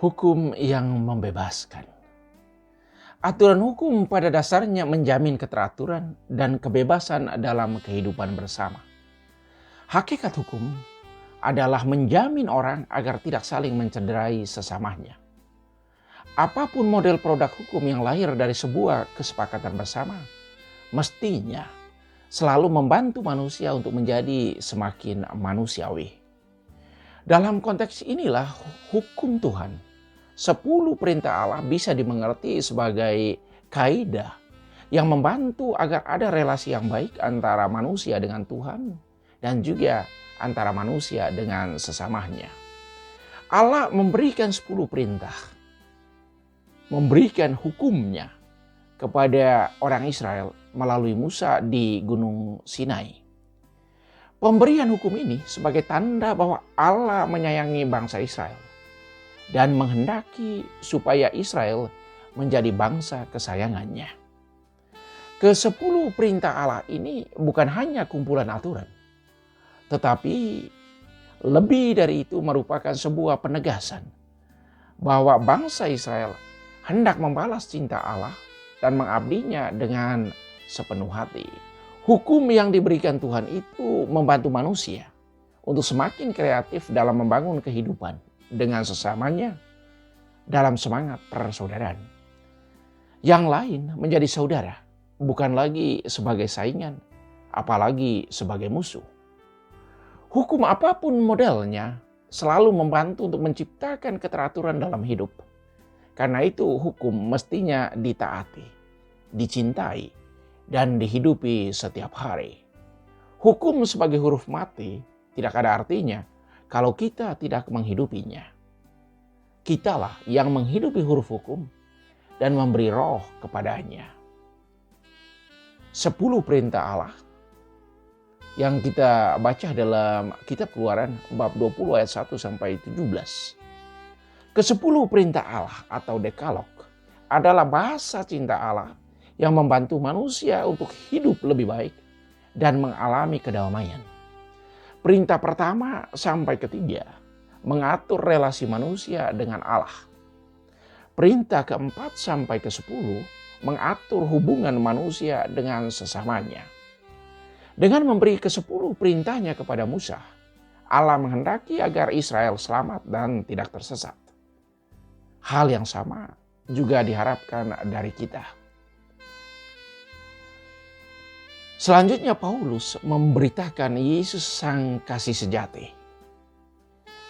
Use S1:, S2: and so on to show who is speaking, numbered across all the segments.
S1: Hukum yang membebaskan. Aturan hukum pada dasarnya menjamin keteraturan dan kebebasan dalam kehidupan bersama. Hakikat hukum adalah menjamin orang agar tidak saling mencederai sesamanya. Apapun model produk hukum yang lahir dari sebuah kesepakatan bersama, mestinya selalu membantu manusia untuk menjadi semakin manusiawi. Dalam konteks inilah hukum Tuhan, 10 perintah Allah bisa dimengerti sebagai kaidah yang membantu agar ada relasi yang baik antara manusia dengan Tuhan dan juga antara manusia dengan sesamanya. Allah memberikan 10 perintah, memberikan hukumnya kepada orang Israel melalui Musa di Gunung Sinai. Pemberian hukum ini sebagai tanda bahwa Allah menyayangi bangsa Israel dan menghendaki supaya Israel menjadi bangsa kesayangannya. Ke-10 perintah Allah ini bukan hanya kumpulan aturan, tetapi lebih dari itu merupakan sebuah penegasan bahwa bangsa Israel hendak membalas cinta Allah dan mengabdinya dengan sepenuh hati. Hukum yang diberikan Tuhan itu membantu manusia untuk semakin kreatif dalam membangun kehidupan dengan sesamanya dalam semangat persaudaraan. Yang lain menjadi saudara, bukan lagi sebagai saingan, apalagi sebagai musuh. Hukum apapun modelnya selalu membantu untuk menciptakan keteraturan dalam hidup. Karena itu hukum mestinya ditaati, dicintai, dan dihidupi setiap hari. Hukum sebagai huruf mati tidak ada artinya kalau kita tidak menghidupinya. Kitalah yang menghidupi huruf hukum dan memberi roh kepadanya. 10 perintah Allah yang kita baca dalam kitab Keluaran bab 20 ayat 1 sampai 17. Ke-10 perintah Allah atau dekalog adalah bahasa cinta Allah yang membantu manusia untuk hidup lebih baik dan mengalami kedamaian. Perintah pertama sampai ketiga mengatur relasi manusia dengan Allah. Perintah keempat sampai ke-10 mengatur hubungan manusia dengan sesamanya. Dengan memberi ke-10 perintahnya kepada Musa, Allah menghendaki agar Israel selamat dan tidak tersesat. Hal yang sama juga diharapkan dari kita. Selanjutnya Paulus memberitakan Yesus sang kasih sejati.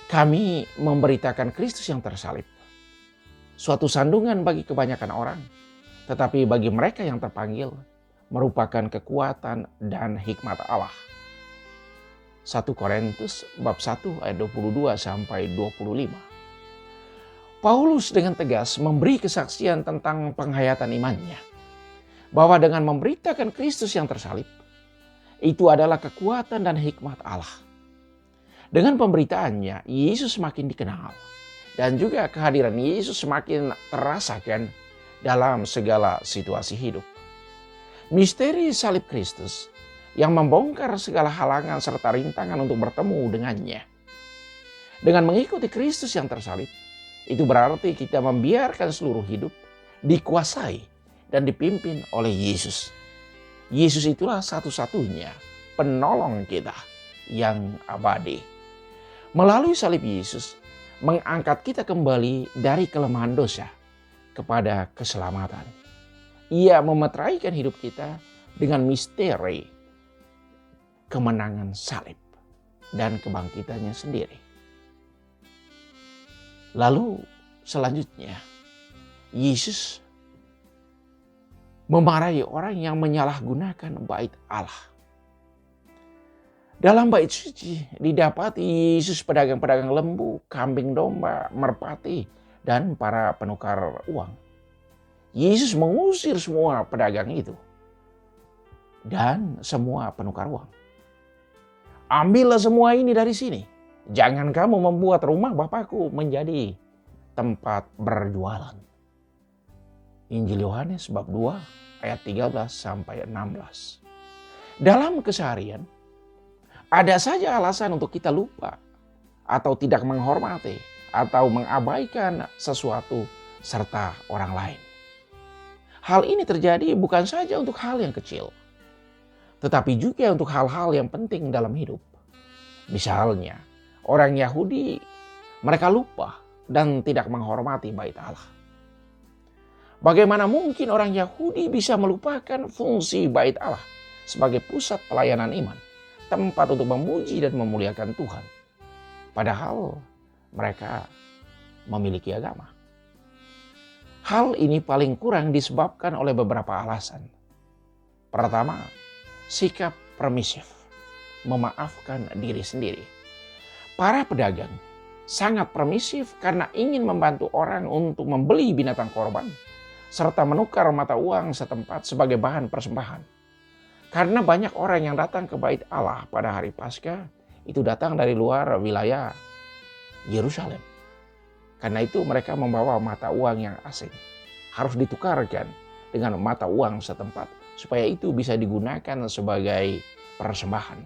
S1: Kami memberitakan Kristus yang tersalib. Suatu sandungan bagi kebanyakan orang, tetapi bagi mereka yang terpanggil merupakan kekuatan dan hikmat Allah. 1 Korintus bab 1 ayat 22 sampai 25. Paulus dengan tegas memberi kesaksian tentang penghayatan imannya, bahwa dengan memberitakan Kristus yang tersalib, itu adalah kekuatan dan hikmat Allah. Dengan pemberitaannya, Yesus semakin dikenal dan juga kehadiran Yesus semakin terasakan dalam segala situasi hidup. Misteri salib Kristus yang membongkar segala halangan serta rintangan untuk bertemu dengannya. Dengan mengikuti Kristus yang tersalib, itu berarti kita membiarkan seluruh hidup dikuasai dan dipimpin oleh Yesus. Yesus itulah satu-satunya penolong kita yang abadi. Melalui salib Yesus mengangkat kita kembali dari kelemahan dosa kepada keselamatan. Ia memeteraikan hidup kita dengan misteri kemenangan salib dan kebangkitannya sendiri. Lalu selanjutnya Yesus memarahi orang yang menyalahgunakan bait Allah. Dalam bait suci didapati Yesus pedagang-pedagang lembu, kambing domba, merpati, dan para penukar uang. Yesus mengusir semua pedagang itu dan semua penukar uang. Ambillah semua ini dari sini. Jangan kamu membuat rumah Bapakku menjadi tempat berjualan. Injil Yohanes bab 2 ayat 13 sampai 16. Dalam keseharian ada saja alasan untuk kita lupa atau tidak menghormati atau mengabaikan sesuatu serta orang lain. Hal ini terjadi bukan saja untuk hal yang kecil, tetapi juga untuk hal-hal yang penting dalam hidup. Misalnya, orang Yahudi mereka lupa dan tidak menghormati bait Allah. Bagaimana mungkin orang Yahudi bisa melupakan fungsi bait Allah sebagai pusat pelayanan iman, tempat untuk memuji dan memuliakan Tuhan, padahal mereka memiliki agama? Hal ini paling kurang disebabkan oleh beberapa alasan. Pertama, sikap permisif, memaafkan diri sendiri. Para pedagang sangat permisif karena ingin membantu orang untuk membeli binatang korban serta menukar mata uang setempat sebagai bahan persembahan. Karena banyak orang yang datang ke bait Allah pada hari Paskah itu datang dari luar wilayah Yerusalem. Karena itu mereka membawa mata uang yang asing. Harus ditukarkan dengan mata uang setempat supaya itu bisa digunakan sebagai persembahan.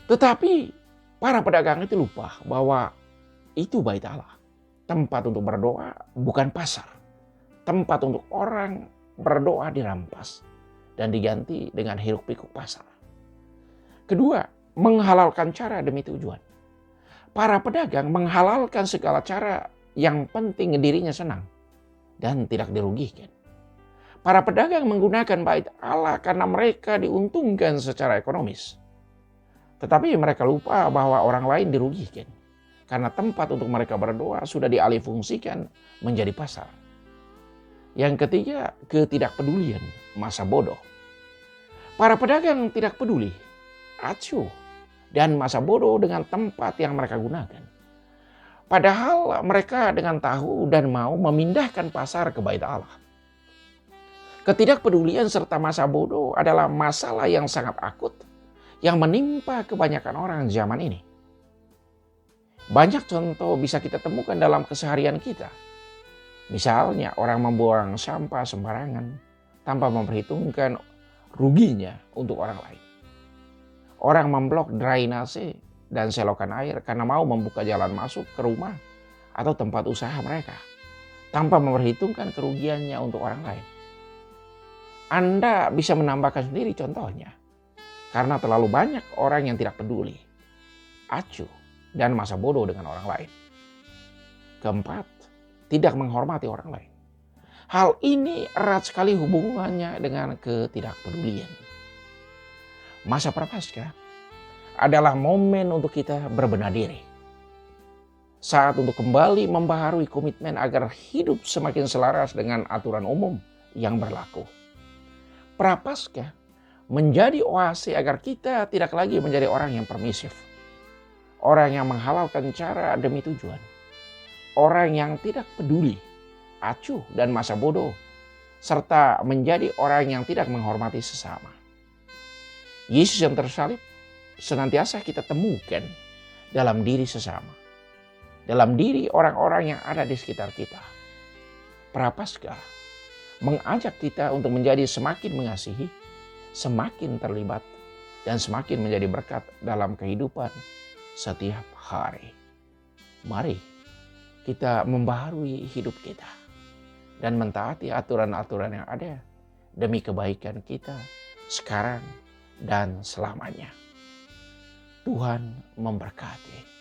S1: Tetapi para pedagang itu lupa bahwa itu bait Allah. Tempat untuk berdoa, bukan pasar. Tempat untuk orang berdoa dirampas dan diganti dengan hiruk-pikuk pasar. Kedua, menghalalkan cara demi tujuan. Para pedagang menghalalkan segala cara yang penting dirinya senang dan tidak dirugikan. Para pedagang menggunakan bait Allah karena mereka diuntungkan secara ekonomis. Tetapi mereka lupa bahwa orang lain dirugikan karena tempat untuk mereka berdoa sudah dialihfungsikan menjadi pasar. Yang ketiga, ketidakpedulian, masa bodoh. Para pedagang tidak peduli, acuh, dan masa bodoh dengan tempat yang mereka gunakan. Padahal mereka dengan tahu dan mau memindahkan pasar ke bait Allah. Ketidakpedulian serta masa bodoh adalah masalah yang sangat akut yang menimpa kebanyakan orang zaman ini. Banyak contoh bisa kita temukan dalam keseharian kita. Misalnya orang membuang sampah sembarangan tanpa memperhitungkan ruginya untuk orang lain. Orang memblok drainase dan selokan air karena mau membuka jalan masuk ke rumah atau tempat usaha mereka tanpa memperhitungkan kerugiannya untuk orang lain. Anda bisa menambahkan sendiri contohnya karena terlalu banyak orang yang tidak peduli, acuh, dan masa bodoh dengan orang lain. Keempat, tidak menghormati orang lain. Hal ini erat sekali hubungannya dengan ketidakpedulian. Masa Prapaskah adalah momen untuk kita berbenah diri. Saat untuk kembali membaharui komitmen agar hidup semakin selaras dengan aturan umum yang berlaku. Prapaskah menjadi oase agar kita tidak lagi menjadi orang yang permisif. Orang yang menghalalkan cara demi tujuan. Orang yang tidak peduli, acuh dan masa bodoh. Serta menjadi orang yang tidak menghormati sesama. Yesus yang tersalib senantiasa kita temukan dalam diri sesama. Dalam diri orang-orang yang ada di sekitar kita. Prapaskah mengajak kita untuk menjadi semakin mengasihi, semakin terlibat, dan semakin menjadi berkat dalam kehidupan setiap hari. Mari kita membaharui hidup kita dan mentaati aturan-aturan yang ada demi kebaikan kita sekarang dan selamanya. Tuhan memberkati.